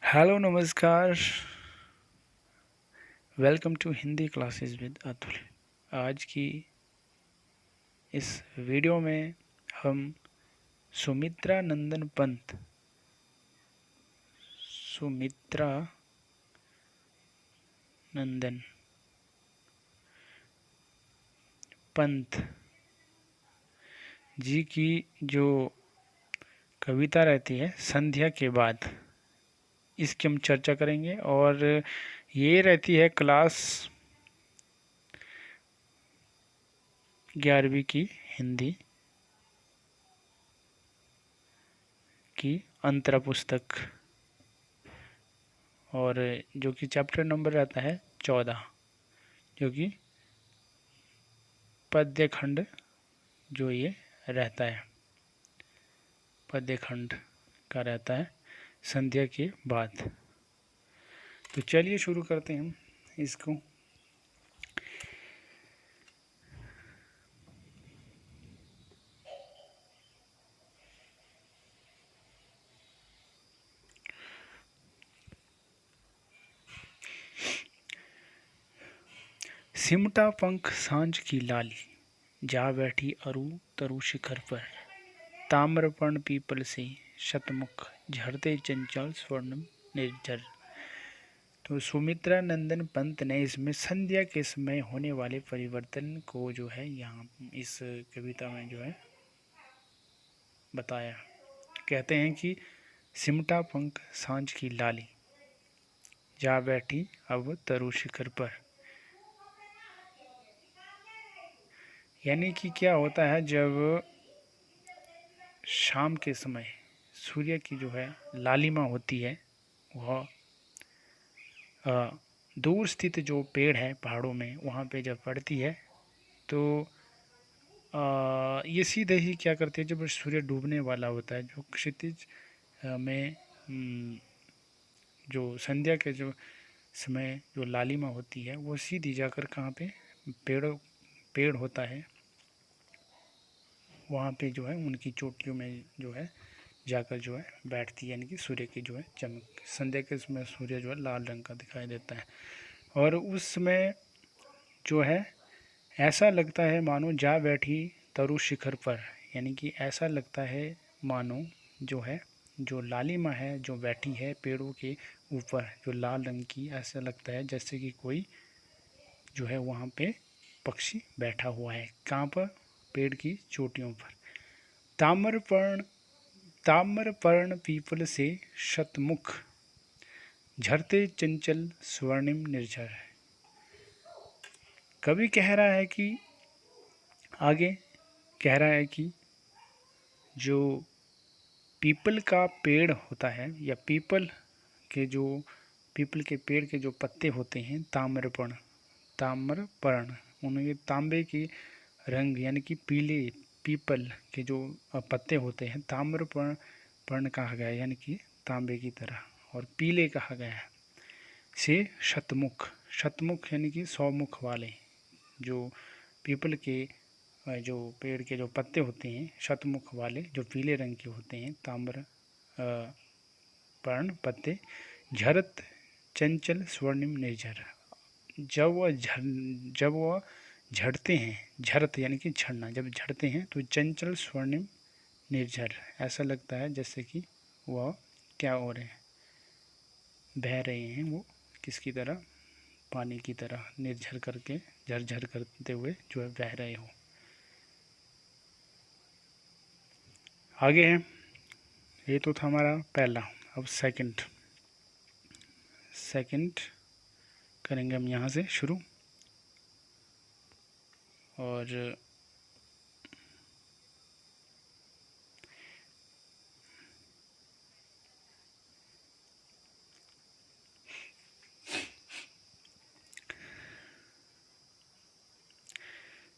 Hello नमस्कार। Welcome to Hindi classes with Atul. आज की इस वीडियो में हम सुमित्रा नंदन पंत जी की जो कविता रहती है संध्या के बाद, इसकी हम चर्चा करेंगे। और ये रहती है क्लास 11वीं की हिंदी की अंतरा पुस्तक, और जो कि चैप्टर नंबर रहता है 14, जो कि पद्य खंड जो ये रहता है, पद्य खंड का रहता है संध्या के बाद। तो चलिए शुरू करते हैं इसको। सिमटा पंख सांझ की लाली, जा बैठी अरु तरु शिखर पर, ताम्रपर्ण पीपल से शतमुख, झरते चंचल स्वर्णम निर्झर। तो सुमित्रा नंदन पंत ने इसमें संध्या के समय होने वाले परिवर्तन को जो है यहाँ इस कविता में जो है बताया। कहते हैं कि सिमटा पंख सांझ की लाली, जा बैठी अब तरु शिखर पर। यानी कि क्या होता है, जब शाम के समय सूर्य की जो है लालिमा होती है, वह दूर स्थित जो पेड़ है पहाड़ों में, वहाँ पे जब पड़ती है तो ये सीधे ही क्या करती है, जब सूर्य डूबने वाला होता है, जो क्षितिज में जो संध्या के जो समय जो लालिमा होती है, वो सीधी जाकर कहाँ पे पेड़ होता है, वहाँ पे जो है उनकी चोटियों में जो है जाकर जो है बैठती है। यानी कि सूर्य की जो है चमक, संध्या के समय सूर्य जो है लाल रंग का दिखाई देता है, और उस समय जो है ऐसा लगता है मानो जा बैठी तरु शिखर पर। यानी कि ऐसा लगता है मानो जो है जो लालिमा है जो बैठी है पेड़ों के ऊपर, जो लाल रंग की, ऐसा लगता है जैसे कि कोई जो है वहाँ पे पक्षी बैठा हुआ है। कहाँ पर? पेड़ की चोटियों पर। ताम्रपर्ण पीपल से शतमुख, झरते चंचल स्वर्णिम निर्झर। कवि कह रहा है कि आगे कह रहा है कि जो पीपल का पेड़ होता है, या पीपल के पेड़ के जो पत्ते होते हैं ताम्रपर्ण, उनके तांबे की रंग, यानी कि पीले पीपल के जो पत्ते होते हैं ताम्रपर्ण कहा गया है, यानी कि तांबे की तरह, और पीले कहा गया है। से शतमुख यानी कि 100 मुख वाले, जो पीपल के जो पेड़ के जो पत्ते होते हैं शतमुख वाले, जो पीले रंग के होते हैं, ताम्र पर्ण पत्ते, झरत चंचल स्वर्णिम निर्झर। जब वह झड़ते हैं, झरत यानी कि झड़ना, जब झड़ते हैं तो चंचल स्वर्णिम निर्झर, ऐसा लगता है जैसे कि वह क्या हो रहे हैं, बह रहे हैं, वो किसकी तरह, पानी की तरह, निर्झर करके झरझर करते हुए जो है बह रहे हो। आगे है, ये तो था हमारा पहला। अब सेकंड करेंगे हम यहाँ से शुरू, और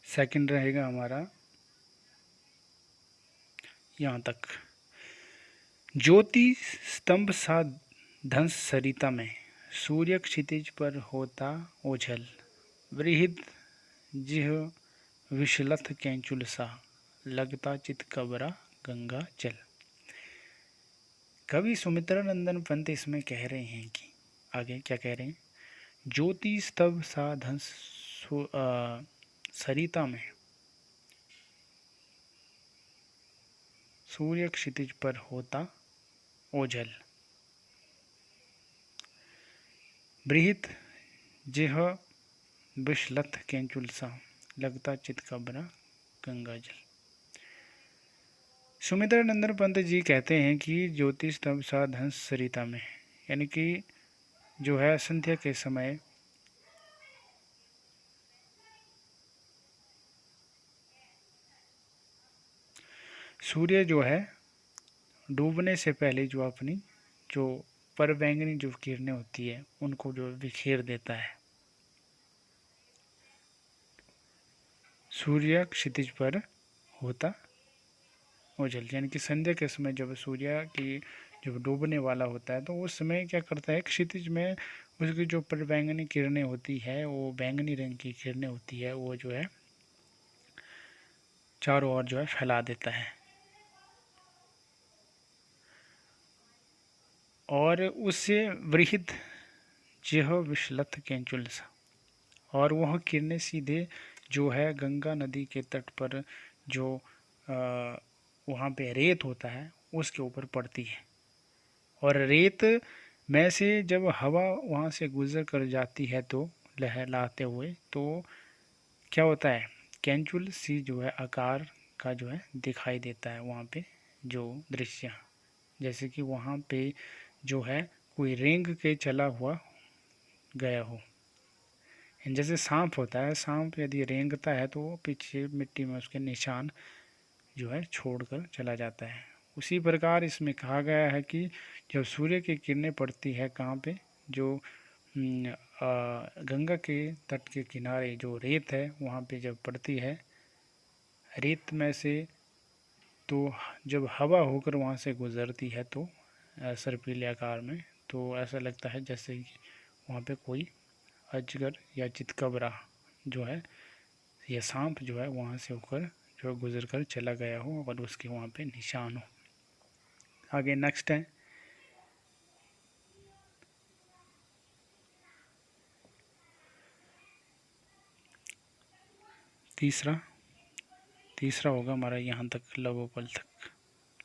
सेकंड रहेगा हमारा यहाँ तक। ज्योति स्तंभ सा धंस सरिता में, सूर्य क्षितिज पर होता ओझल, वृहद जिह विशलथ कैंचुल सा, लगता चित कबरा गंगा जल। कवि सुमित्रानंदन पंत इसमें कह रहे हैं कि आगे क्या कह रहे हैं, ज्योति स्तव सा धंस सरिता में, सूर्य क्षितिज पर होता ओझल, बृहत जेह विषलथ केंचुल सा, लगता चित कबरा गंगा जल। सुमित्रानंदन पंत जी कहते हैं कि ज्योतिष तब सा धंस सरिता में, यानी कि जो है संध्या के समय सूर्य जो है डूबने से पहले जो अपनी जो परवैंगनी जो किरणें होती है उनको जो बिखेर देता है। सूर्य क्षितिज पर होता ओझल, यानी कि संध्या के समय जब सूर्य की जब डूबने वाला होता है तो उस समय क्या करता है, क्षितिज में उसकी जो परवैंगनी किरणें होती है, वो बैंगनी रंग की किरणें होती है, वो जो है चारों ओर जो है फैला देता है। और उससे वृहद जेह विषलथ केंचुल सा, और वह किरणें सीधे जो है गंगा नदी के तट पर जो वहाँ पे रेत होता है उसके ऊपर पड़ती है। और रेत में से जब हवा वहाँ से गुजर कर जाती है तो लहराते हुए, तो क्या होता है, कैंचुल सी जो है आकार का जो है दिखाई देता है वहाँ पे जो दृश्य, जैसे कि वहाँ पे जो है कोई रेंग के चला हुआ गया हो। जैसे सांप होता है, सांप यदि रेंगता है तो वो पीछे मिट्टी में उसके निशान जो है छोड़कर चला जाता है। उसी प्रकार इसमें कहा गया है कि जब सूर्य की किरणें पड़ती है कहाँ पे, जो गंगा के तट के किनारे जो रेत है वहाँ पे जब पड़ती है रेत में से, तो जब हवा होकर वहाँ से गुजरती है तो सर्पीले आकार में, तो ऐसा लगता है जैसे कि वहाँ पे कोई अजगर या चितकबरा जो है या सांप जो है वहाँ से होकर जो गुजर कर चला गया हो और उसके वहाँ पे निशान हो। आगे नेक्स्ट है, तीसरा होगा हमारा यहाँ तक लवोपल तक।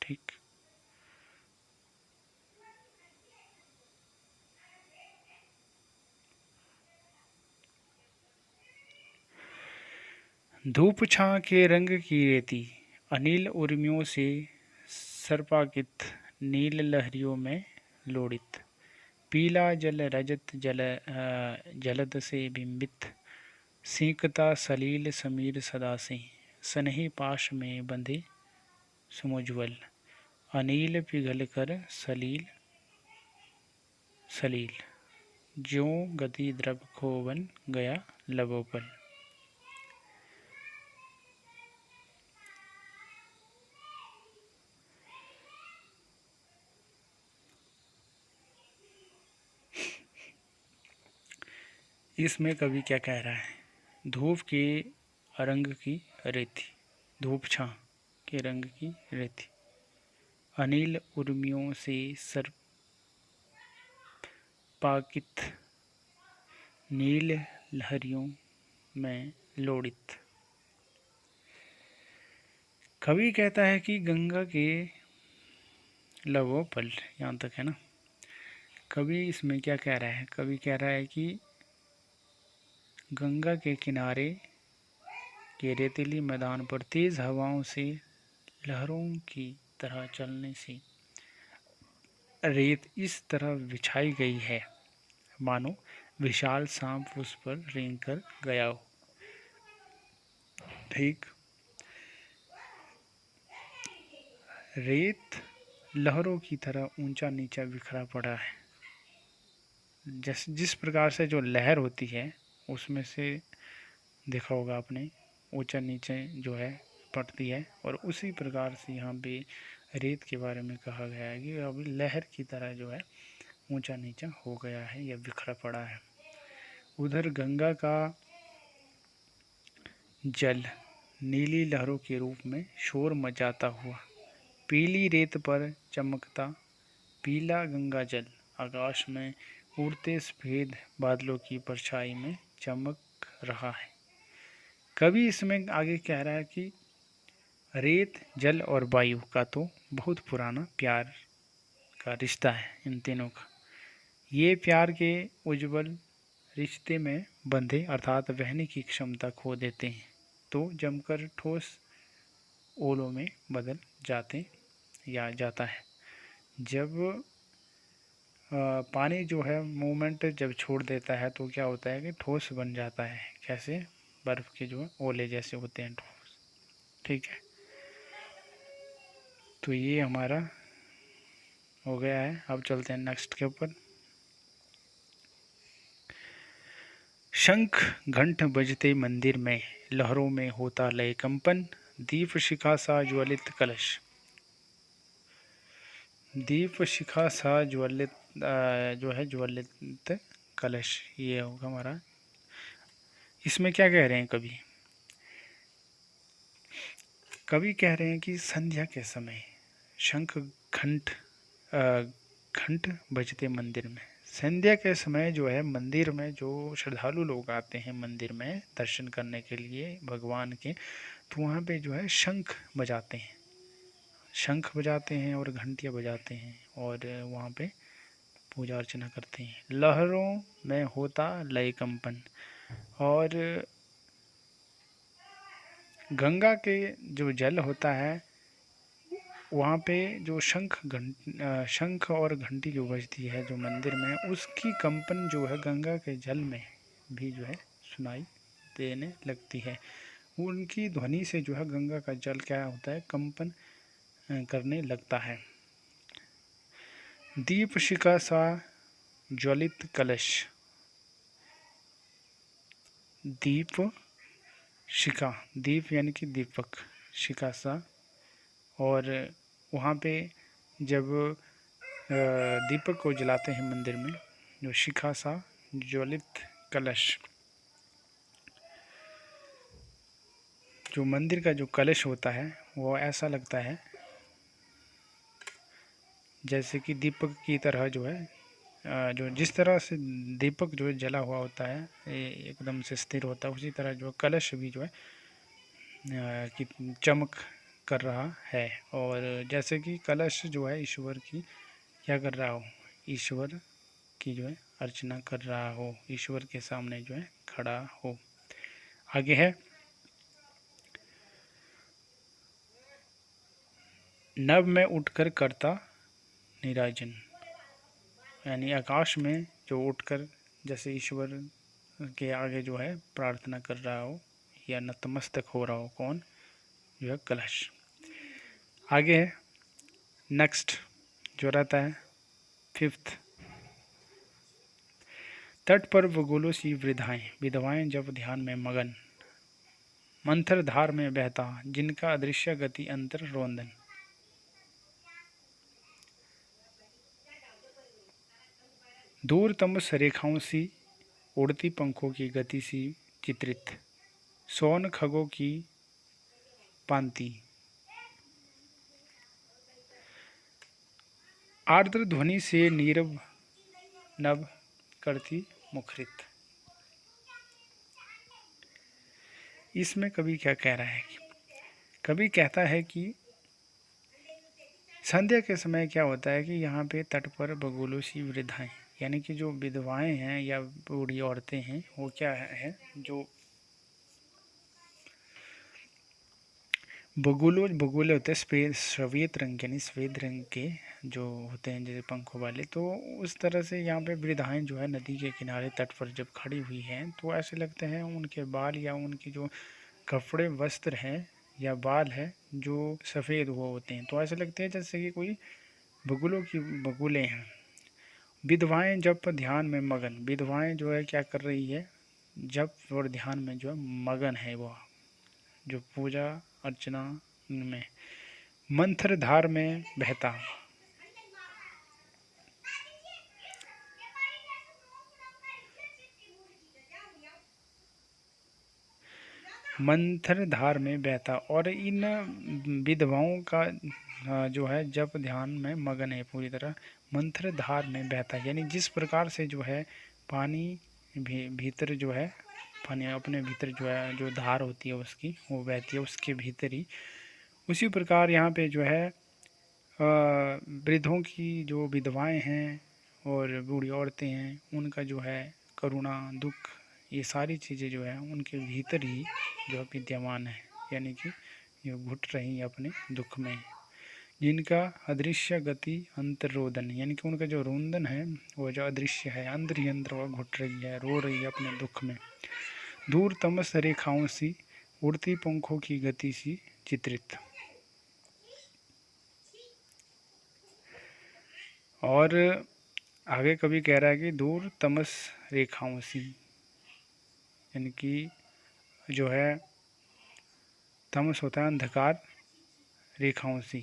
ठीक, धूप छां के रंग की रेती, अनिल उर्मियों से सर्पाकित, नील लहरियों में लोड़ित, पीला जल रजत जलद से बिंबित, सींकता सलील समीर सदा से, सनही पाश में बंधे समुज्वल, अनील पिघल कर सलील सलील, ज्यों गति द्रव खो बन गया लवोपल। इसमें कवि क्या कह रहा है, धूप के रंग की रेती, धूप छां के रंग की रेती, अनिल उर्मियों से सर्पाकित, नील लहरियों में लोड़ित। कवि कहता है कि गंगा के लवोपल, यहाँ तक है ना। कवि इसमें क्या कह रहा है, कवि कह रहा है कि गंगा के किनारे के रेतीली मैदान पर तेज हवाओं से लहरों की तरह चलने से रेत इस तरह बिछाई गई है मानो विशाल सांप उस पर रेंग कर गया हो। ठीक, रेत लहरों की तरह ऊंचा नीचा बिखरा पड़ा है। जिस प्रकार से जो लहर होती है उसमें से देखा होगा आपने, ऊंचा नीचे जो है पड़ती है, और उसी प्रकार से यहाँ पे रेत के बारे में कहा गया है कि अब लहर की तरह जो है ऊंचा नीचा हो गया है या बिखरा पड़ा है। उधर गंगा का जल नीली लहरों के रूप में शोर मचाता हुआ पीली रेत पर चमकता पीला गंगा जल आकाश में उड़ते सफेद बादलों की परछाई में चमक रहा है। कवि इसमें आगे कह रहा है कि रेत, जल और वायु का तो बहुत पुराना प्यार का रिश्ता है इन तीनों का। ये प्यार के उज्जवल रिश्ते में बंधे अर्थात बहने की क्षमता खो देते हैं तो जमकर ठोस ओलों में बदल जाते या जाता है। जब पानी जो है मूवमेंट जब छोड़ देता है तो क्या होता है कि ठोस बन जाता है। कैसे? बर्फ़ के जो ओले जैसे होते हैं ठोस। ठीक है, तो ये हमारा हो गया है। अब चलते हैं नेक्स्ट के ऊपर। शंख घंट बजते मंदिर में, लहरों में होता लय कंपन, दीप शिखा सा ज्वलित कलश। दीप शिखा सा ज्वलित जो है ज्वलित कलश, ये होगा हमारा। इसमें क्या कह रहे हैं कवि? कवि कह रहे हैं कि संध्या के समय शंख घंट बजते मंदिर में। संध्या के समय जो है मंदिर में जो श्रद्धालु लोग आते हैं मंदिर में दर्शन करने के लिए भगवान के, तो वहाँ पे जो है शंख बजाते हैं, शंख बजाते हैं और घंटियाँ बजाते हैं और वहाँ पे पूजा अर्चना करते हैं। लहरों में होता लय कंपन, और गंगा के जो जल होता है वहाँ पे जो शंख और घंटी जो बजती है जो मंदिर में, उसकी कंपन जो है गंगा के जल में भी जो है सुनाई देने लगती है। उनकी ध्वनि से जो है गंगा का जल क्या होता है, कंपन करने लगता है। दीप शिखा सा ज्वलित कलश। दीप शिखा, दीप यानी कि दीपक, शिखा सा, और वहाँ पे जब दीपक को जलाते हैं मंदिर में, जो शिखा सा ज्वलित कलश, जो मंदिर का जो कलश होता है वो ऐसा लगता है जैसे कि दीपक की तरह जो है, जो जिस तरह से दीपक जो है जला हुआ होता है एकदम से स्थिर होता है, उसी तरह जो कलश भी जो है कि चमक कर रहा है। और जैसे कि कलश जो है ईश्वर की क्या कर रहा हो, ईश्वर की जो है अर्चना कर रहा हो, ईश्वर के सामने जो है खड़ा हो। आगे है, नभ में उठकर करता निराजन, यानी आकाश में जो उठकर जैसे ईश्वर के आगे जो है प्रार्थना कर रहा हो या नतमस्तक हो रहा हो, कौन? जो है कलश। आगे है नेक्स्ट जो रहता है 5th, तट पर बगुलों सी वृद्धाएं, विधवाएं जब ध्यान में मगन, मंथर धार में बहता जिनका अदृश्य गति अंतर रोंदन। दूर तमस रेखाओं सी उड़ती पंखों की गति सी चित्रित, सोन खगों की पांति, आर्द्र ध्वनि से नीरव नभ करती मुखरित। इसमें कवि क्या कह रहा है? कवि कहता है कि संध्या के समय क्या होता है कि यहाँ पे तट पर बगुलों सी वृद्धाएं, यानी कि जो विधवाएं हैं या बूढ़ी औरतें हैं, वो क्या है, जो बगुले होते हैं श्वेत रंग, यानी सफ़ेद रंग के जो होते हैं जैसे पंखों वाले, तो उस तरह से यहाँ पे वृद्धाएं जो है नदी के किनारे तट पर जब खड़ी हुई हैं तो ऐसे लगते हैं उनके बाल या उनकी जो कपड़े वस्त्र हैं या बाल है जो सफ़ेद हुए होते हैं, तो ऐसे लगते हैं जैसे कि कोई बगुले हैं। विधवाएं जब ध्यान में मगन, विधवाएं जो है क्या कर रही है, जब और ध्यान में जो है मगन है, वो जो पूजा अर्चना में। मंथर धार में बहता, मंथर धार में बहता, और इन विधवाओं का जो है जप ध्यान में मगन है, पूरी तरह मंत्र धार में बहता है। यानी जिस प्रकार से जो है पानी भीतर जो है पानी अपने भीतर जो है जो धार होती है उसकी वो बहती है उसके भीतर ही, उसी प्रकार यहाँ पे जो है वृद्धों की जो विधवाएं हैं और बूढ़ी औरतें हैं उनका जो है करुणा दुख ये सारी चीज़ें जो है उनके भीतर ही जो विद्यमान है। यानी कि ये घुट रही अपने दुख में, जिनका अदृश्य गति अंतरोदन, यानी कि उनका जो रोदन है वो जो अदृश्य है, अंदर ही अंदर वो घुट रही है, रो रही है अपने दुख में। दूर तमस रेखाओं सी उड़ती पंखों की गति सी चित्रित। और आगे कवि कह रहा है कि दूर तमस रेखाओं सी, यानी कि जो है तमस होता है अंधकार, रेखाओं सी,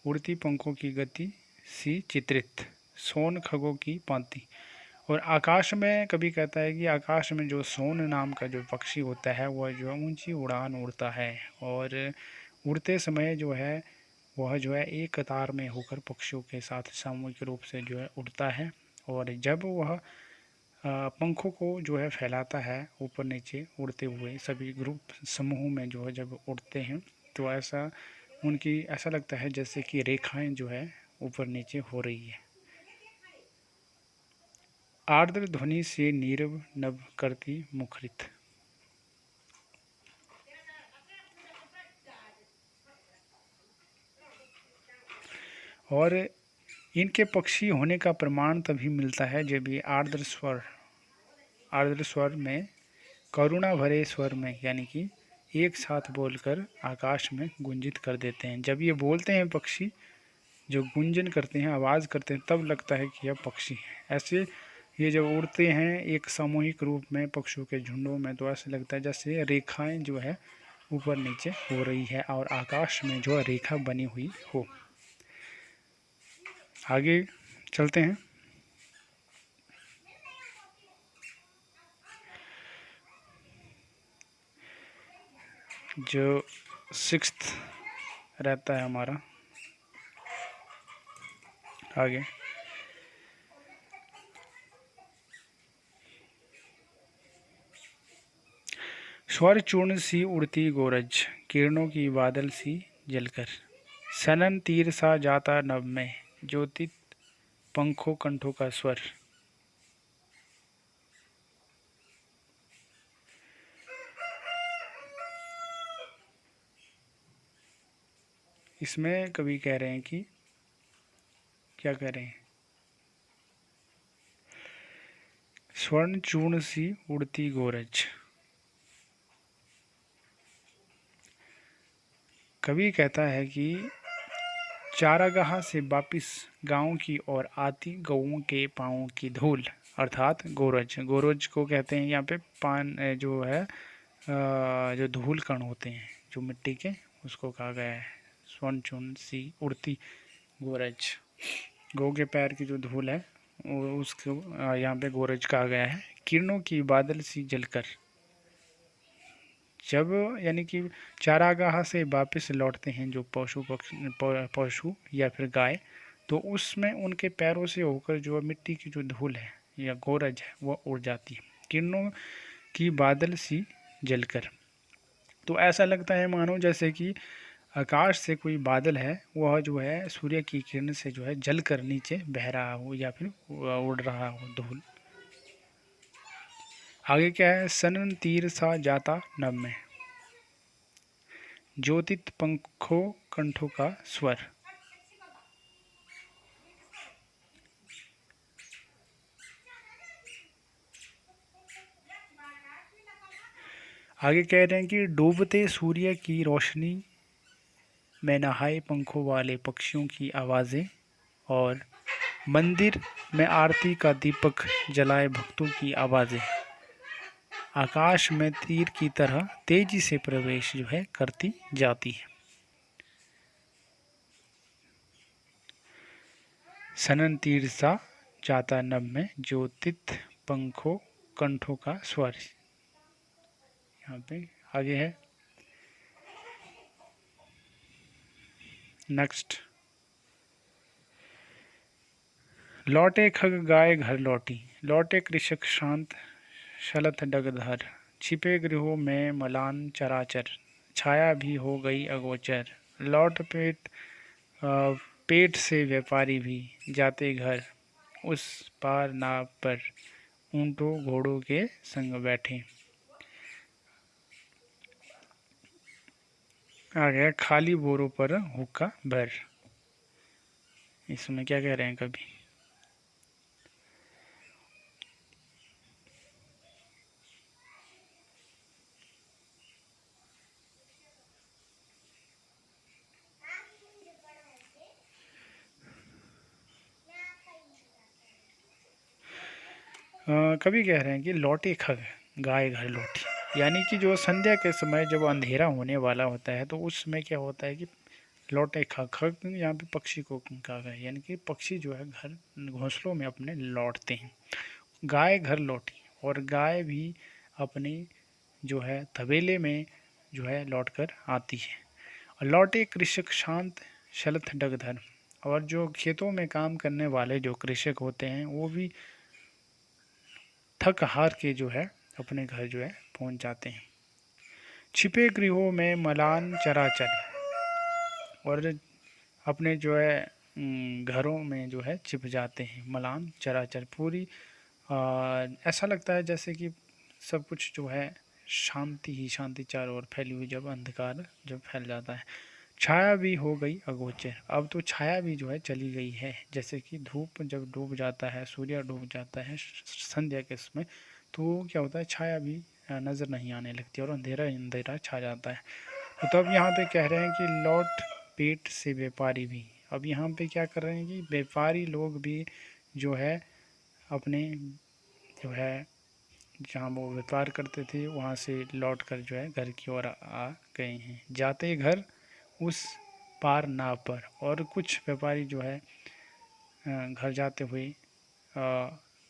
उड़ती पंखों की गति सी चित्रित, सोन खगों की भांति। और आकाश में कभी कहता है कि आकाश में जो सोन नाम का जो पक्षी होता है वह जो ऊंची उड़ान उड़ता है, और उड़ते समय जो है वह जो है एक कतार में होकर पक्षियों के साथ सामूहिक रूप से जो है उड़ता है। और जब वह पंखों को जो है फैलाता है ऊपर नीचे उड़ते हुए, सभी ग्रुप समूह में जो है जब उड़ते हैं तो ऐसा उनकी ऐसा लगता है जैसे कि रेखाएं जो है ऊपर नीचे हो रही है। आर्द्र ध्वनि से नीरव नभ करती मुखरित। और इनके पक्षी होने का प्रमाण तभी मिलता है जब ये आर्द्र स्वर में करुणा भरे स्वर में, यानी कि एक साथ बोलकर आकाश में गुंजित कर देते हैं। जब ये बोलते हैं पक्षी जो गुंजन करते हैं, आवाज़ करते हैं, तब लगता है कि यह पक्षी है। ऐसे ये जब उड़ते हैं एक सामूहिक रूप में पक्षियों के झुंडों में तो ऐसा लगता है जैसे रेखाएं जो है ऊपर नीचे हो रही है और आकाश में जो रेखा बनी हुई हो। आगे चलते हैं। जो सिक्स्थ रहता है हमारा आगे, स्वर चूर्ण सी उड़ती गोरज, किरणों की बादल सी जलकर, सनन तीर सा जाता नभ में, ज्योति पंखों कंठों का स्वर। इसमें कवि कह रहे हैं कि क्या कह रहे हैं, स्वर्ण चूर्ण सी उड़ती गोरज। कवि कहता है कि चारागाह से वापिस गांव की ओर आती गऊओं के पाँवों की धूल, अर्थात गोरज, गोरज को कहते हैं यहाँ पे पान जो है जो धूल कण होते हैं जो मिट्टी के, उसको कहा गया है स्वर्ण चूर्ण सी उड़ती गोरज। गौ के पैर की जो धूल है उसको यहाँ पे गोरज कहा गया है। किरणों की बादल सी जलकर, जब यानी कि चारागाह से वापस लौटते हैं जो पशु या फिर गाय, तो उसमें उनके पैरों से होकर जो मिट्टी की जो धूल है या गोरज है वह उड़ जाती है, किरणों की बादल सी जलकर। तो ऐसा लगता है मानो जैसे कि आकाश से कोई बादल है वह जो है सूर्य की किरण से जो है जलकर नीचे बह रहा हो या फिर उड़ रहा हो धूल। आगे क्या है, सनन तीर सा जाता नभ में, ज्योतित पंखों कंठों का स्वर। आगे कह रहे हैं कि डूबते सूर्य की रोशनी में नहाए पंखों वाले पक्षियों की आवाज़ें, और मंदिर में आरती का दीपक जलाए भक्तों की आवाज़ें आकाश में तीर की तरह तेजी से प्रवेश जो है करती जाती है। सनन तीर सा जाता नभ में, ज्योतित पंखों कंठों का स्वर। यहाँ पे आगे है, नेक्स्ट, लौटे खग गाय घर लौटी, लौटे कृषक शांत शलथ डगधर, छिपे गृहों में मलान चराचर, छाया भी हो गई अगोचर, लौट पेट से व्यापारी भी जाते घर, उस पार नाव पर ऊंटों घोड़ों के संग बैठे। आ गया खाली बोरों पर हुक्का भर। इसमें क्या कह रहे हैं कभी? कभी कह रहे हैं कि लौटे खग गाय घर लौटी, यानी कि जो संध्या के समय जब अंधेरा होने वाला होता है तो उस समय क्या होता है कि लौटे खग, खग यहाँ पे पक्षी को कहा गया, यानी कि पक्षी जो है घर घोंसलों में अपने लौटते हैं। गाय घर लौटी, और गाय भी अपने जो है तबेले में जो है लौट कर आती है। और लौटे कृषक शांत शलथ डगधर, और जो खेतों में काम करने वाले जो कृषक होते हैं वो भी थक हार के जो है अपने घर जो है पहुंच जाते हैं। छिपे गृहों में मलान चराचर, और अपने जो है घरों में जो है छिप जाते हैं। मलान चराचर पूरी ऐसा लगता है जैसे कि सब कुछ जो है शांति ही शांति चारों ओर फैली हुई, जब अंधकार जब फैल जाता है। छाया भी हो गई अगोचर, अब तो छाया भी जो है चली गई है, जैसे कि धूप जब डूब जाता है, सूर्य डूब जाता है संध्या के समय, तो क्या होता है छाया भी नज़र नहीं आने लगती और अंधेरा अंधेरा छा जाता है। तो तब यहाँ पे कह रहे हैं कि लौट पेट से व्यापारी भी, अब यहाँ पे क्या कर रहे हैं कि व्यापारी लोग भी जो है अपने जो है जहाँ वो व्यापार करते थे वहाँ से लौट कर जो है घर की ओर आ गए हैं। जाते घर उस पार नाव पर, और कुछ व्यापारी जो है घर जाते हुए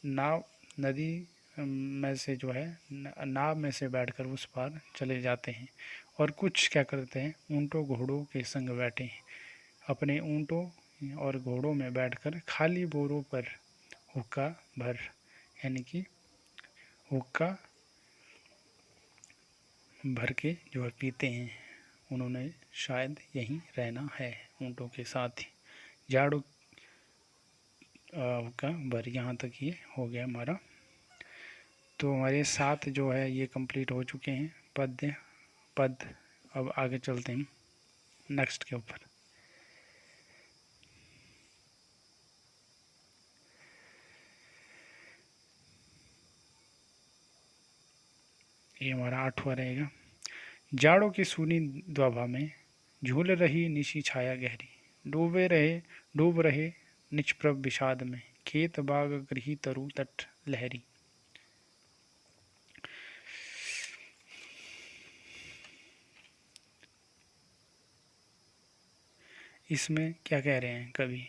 नाव नदी में से जो है नाव में से बैठकर उस पार चले जाते हैं। और कुछ क्या करते हैं, ऊँटों घोड़ों के संग बैठे हैं, अपने ऊँटों और घोड़ों में बैठकर खाली बोरों पर हुक्का भर, यानी कि हुक्का भर के जो है पीते हैं। उन्होंने शायद यहीं रहना है ऊँटों के साथ ही। झाड़ू का भर, यहाँ तक ये हो गया हमारा। तो हमारे 7 जो है ये कंप्लीट हो चुके हैं पद्य पद। अब आगे चलते हैं नेक्स्ट के ऊपर। ये हमारा 8वां रहेगा। जाड़ों की सूनी द्वाभा में झूल रही निशी छाया गहरी, डूब रहे निष्प्रभ विषाद में, खेत बाग गृही तरु तट लहरी। इसमें क्या कह रहे हैं कवि?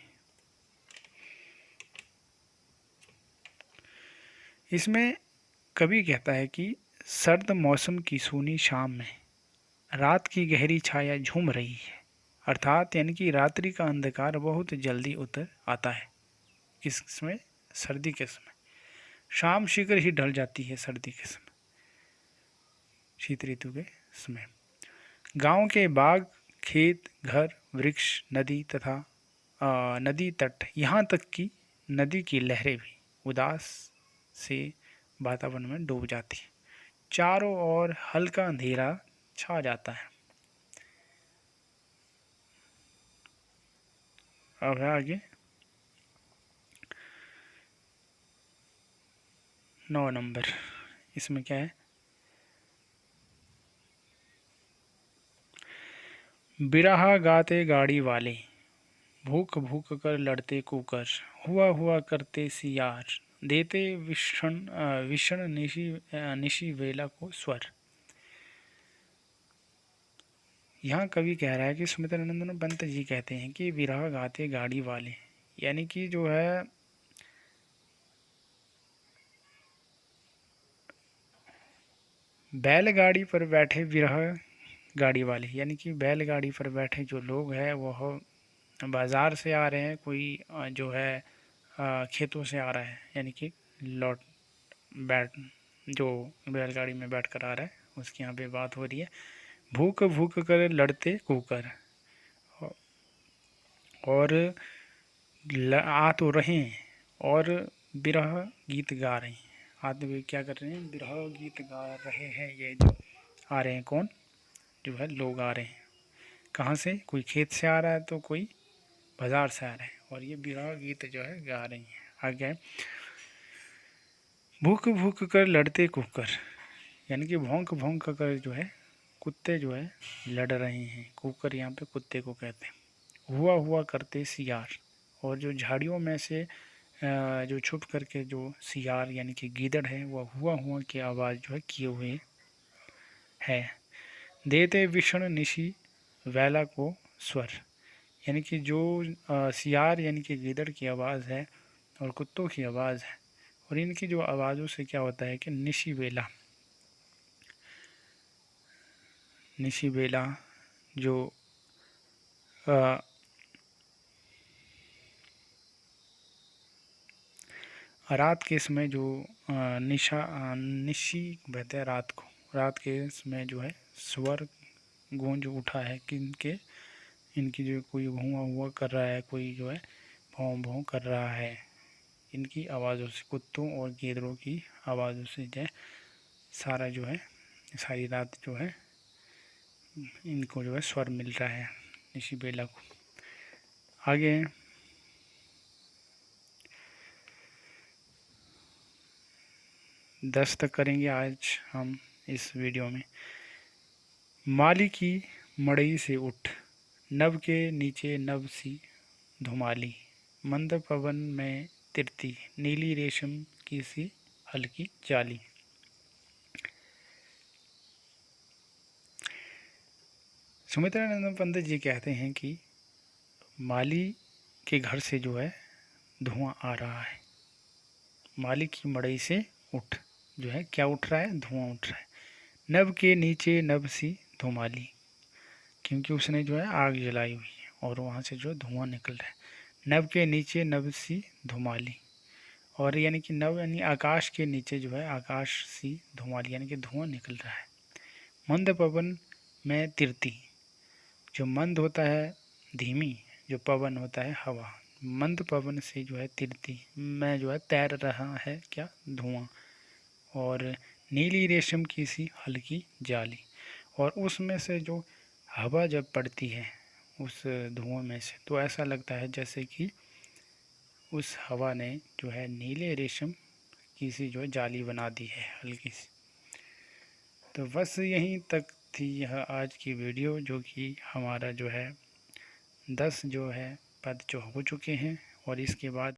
इसमें कवि कहता है कि सर्द मौसम की सूनी शाम में रात की गहरी छाया झूम रही है, अर्थात यानी कि रात्रि का अंधकार बहुत जल्दी उतर आता है। किसमें? सर्दी के समय। शाम शीघ्र ही ढल जाती है सर्दी के समय, शीत ऋतु के समय। गांव के बाग, खेत, घर, वृक्ष, नदी तथा नदी तट, यहाँ तक कि नदी की लहरें भी उदास से वातावरण में डूब जाती है। चारों ओर हल्का अंधेरा छा जाता है। अब है आगे 9 नंबर। इसमें क्या है? बिरहा गाते गाड़ी वाले, भूख भूख कर लड़ते कुकर, हुआ करते सियार, देते विषण निशी वेला को स्वर। यहाँ कवि कह रहा है कि सुमित्रानंदन पंत जी कहते हैं कि विरह गाते गाड़ी वाले, यानी कि जो है बैलगाड़ी पर बैठे विरह गाड़ी वाले, यानी कि बैलगाड़ी पर बैठे जो लोग हैं वह बाज़ार से आ रहे हैं, कोई जो है खेतों से आ रहा है, यानी कि लौट बैठ जो बैलगाड़ी में बैठ कर आ रहा है, उसकी यहाँ पे बात हो रही है। भूख भूख कर लड़ते कुकर, और आ तो रहे हैं और विरह गीत गा रहे हैं। आदमी क्या कर रहे हैं, विरह गीत गा रहे हैं। ये जो आ रहे हैं कौन, जो है लोग आ रहे हैं। कहाँ से, कोई खेत से आ रहा है तो कोई बाज़ार से आ रहा है, और ये विरह गीत जो है गा रही हैं। आगे भूख भूख कर लड़ते कुकर, यानी कि भौंक भौंक कर जो है कुत्ते जो है लड़ रहे हैं। कुकर यहाँ पे कुत्ते को कहते हैं। हुआ हुआ करते सियार, और जो झाड़ियों में से जो छुप करके जो सियार यानी कि गीदड़ है, वह हुआ हुआ की आवाज़ जो है किए हुए है। देते विष्णु निशी वैला को स्वर, यानी कि जो सियार यानी कि गीदड़ की आवाज़ है और कुत्तों की आवाज़ है, और इनकी जो आवाज़ों से क्या होता है कि निशी बेला जो रात के समय जो निशी बहते हैं रात को, रात के समय जो है स्वर गूंज उठा है कि इनकी जो कोई हुआ हुआ कर रहा है, कोई जो है भौं भौं कर रहा है। इनकी आवाज़ों से, कुत्तों और गीदड़ों की आवाज़ों से जो है सारा जो है सारी रात जो है इनको जो है स्वर मिल रहा है निशी बेला को। आगे 10 तक करेंगे आज हम इस वीडियो में। माली की मड़ई से उठ, नभ के नीचे नभ सी धुमाली, मंद पवन में तिरती, नीली रेशम की सी हल्की जाली। सुमित्रानंद पंडित जी कहते हैं कि माली के घर से जो है धुआं आ रहा है। माली की मड़ई से उठ, जो है क्या उठ रहा है, धुआं उठ रहा है। नभ के नीचे नभ सी धुमाली, क्योंकि उसने जो है आग जलाई हुई है और वहाँ से जो धुआं निकल रहा है। नभ के नीचे नभ सी धुमाली, और यानी कि नभ यानी आकाश के नीचे जो है आकाश सी धुमाली, यानी कि धुआं निकल रहा है। मंद पवन में तिरती, जो मंद होता है धीमी, जो पवन होता है हवा, मंद पवन से जो है तिरती में जो है तैर रहा है क्या, धुआं। और नीली रेशम की सी हल्की जाली, और उसमें से जो हवा जब पड़ती है उस धुआं में से, तो ऐसा लगता है जैसे कि उस हवा ने जो है नीले रेशम की सी जो है जाली बना दी है हल्की सी। तो बस यहीं तक थी यह आज की वीडियो, जो कि हमारा जो है 10 जो है पद जो हो चुके हैं, और इसके बाद